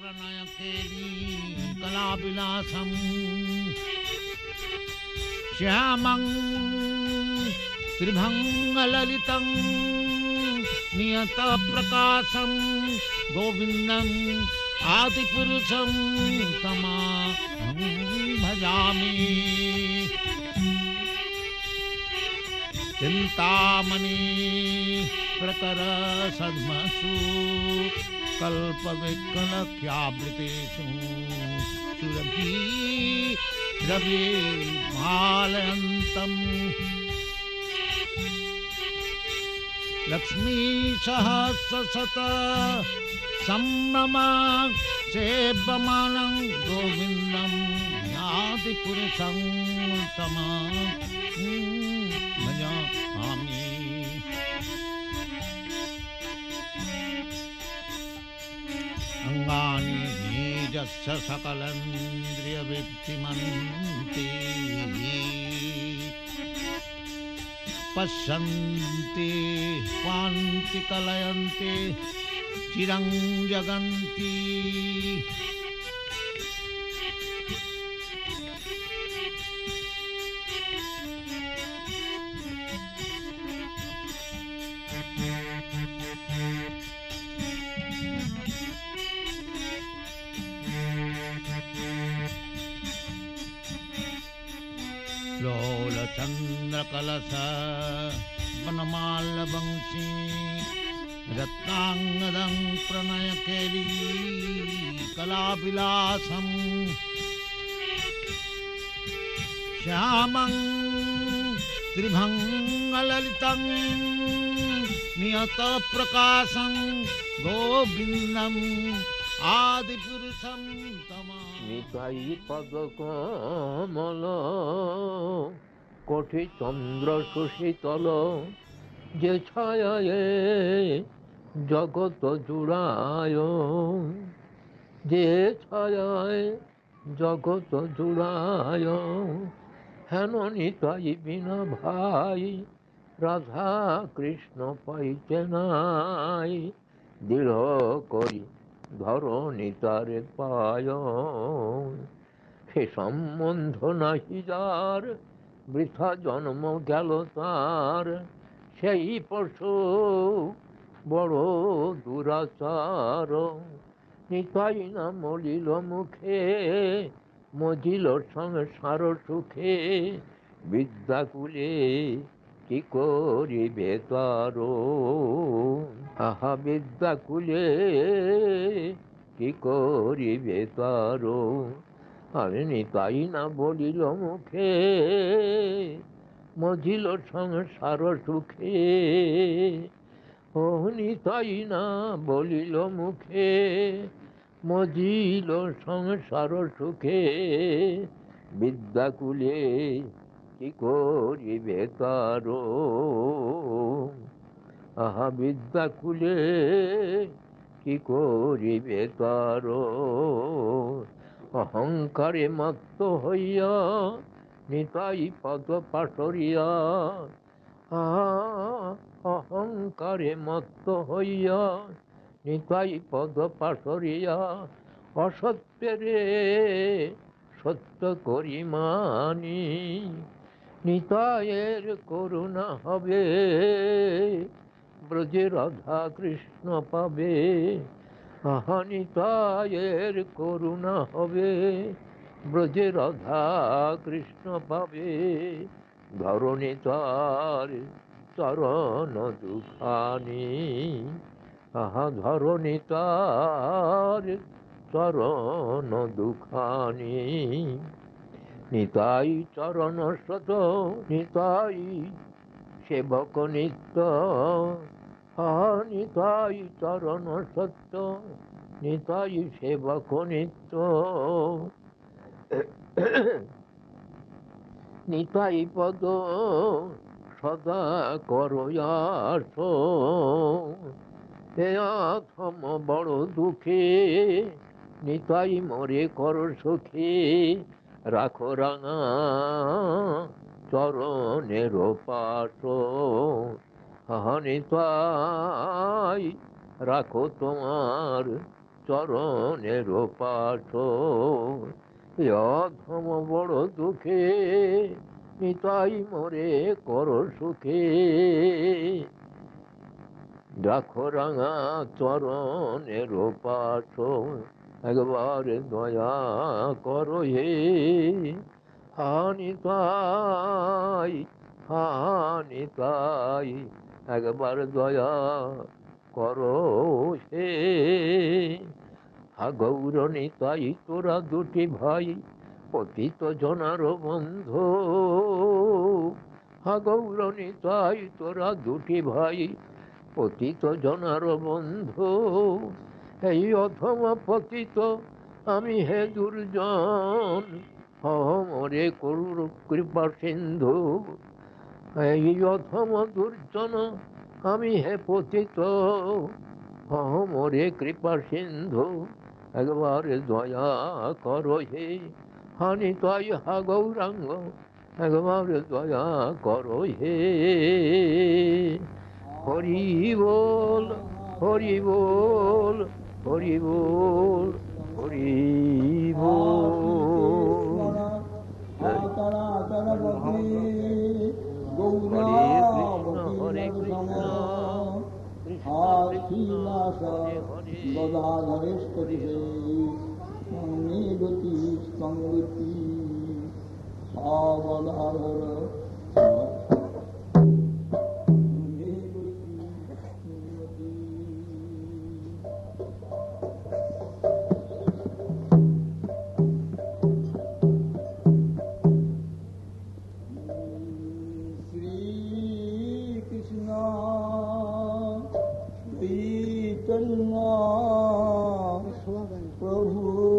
प्रणयकेली कलाविलासं श्यामं त्रिभंगललितं नियतप्रकाशं गोविन्दम् आदिपुरुषं तमहं भजामि। चिन्तामणि प्रकरसद्मसु कल्पविकलख्यावृतेषु सुरभिरविमालयन्तम् लक्ष्मीसहस्रशत सम्भ्रमा सेव्यमानं गोविन्दं आदिपुरुषं तमहं भजामि। अंगानि निजस्य सकलेन्द्रियवृत्तिमन्ति पश्यन्ति पान्ति कलयन्ति चिरं जगन्ति। लोलचन्द्रकलश वनमाल्यवंशी रत्नांगदं प्रणयकेली कलाविलासं श्यामं त्रिभंगललितं नियतप्रकाशं गोविन्दम् आदिपुरुषं तमहं। নিতাই পদকমল কোটি চন্দ্র সুশীতল যে ছায়ায়ে জগৎ জুড়ায়, যে ছায়ায় জগৎ জুড়ায়। হেন নিতাই বিনা ভাই রাধা কৃষ্ণ পাইছে নাই, দৃঢ় করি ধরণী তারে পায়। সে সম্বন্ধ নাহি যার বৃথা জন্ম গেল তার, সেই পশু বড় দুরাচার। নিতাই না মলিল মুখে মজিল সংসার সুখে, বিদ্যাকুলে কি করিবে তার। আহা বিদ্যাকুলে কি করিবে তার। আরে নিতাই না বলিল মুখে মজিল সংসার সুখে। ও নিতাই না বলিল মুখে মজিল সংসার সুখে, বিদ্যাকুলে কি করিবে তার। আহা বিদ্যাকুলে কি করিবে তার। অহংকারে মত্ত হইয়া নিতাই পদ পাশরিয়া, অহংকারে মত্ত হইয়া নিতাই পদ পাশরিয়া। অসত্যরে সত্য করি মানি, নিতায়ের করুণা হবে ব্রজে রাধা কৃষ্ণ পাবে। আহা নিতায়ের করুণা হবে ব্রজে রাধা কৃষ্ণ পাবে। ধরণী তার চরণ দুখানি, আহা ধরণী তার চরণ দুখানি। নিতাই চরণ শত নিতাই সেবক নিত্য, নিতাই চরণ সত্য নিতাই সেবক নিত্য। নিতাই পদ সদা করয়াস, হে আথম বড় দুঃখে নিতাই মরে কর সুখে। রাখো রাঙা চরণের পাশ, নিতাই রাখো তোমার চরণের পাঠ অধম বড় দুঃখে নিতাই মোরে কর সুখে রাখো রাঙা চরণের পাঠ একবার দয়া করো হে হানিতাই একবার দয়া করো হে গৌর নিতাই তোরা দুটি ভাই পতিত জনার বন্ধু গৌর নিতাই তোরা দুটি ভাই পতিত জনার বন্ধু এই অধম পতিত আমি হে দুর্জন মরে করুর কৃপা সিন্ধু এই অধম দুর্জন আমি হে পতিত মরে কৃপা সিন্ধু একবার দয়া করো হে হানিতাই হা গৌরাঙ্গ একবার দয়া করো হে হরি বল হরি বল হরি বল হরি বল হরে কৃষ্ণ प्रभु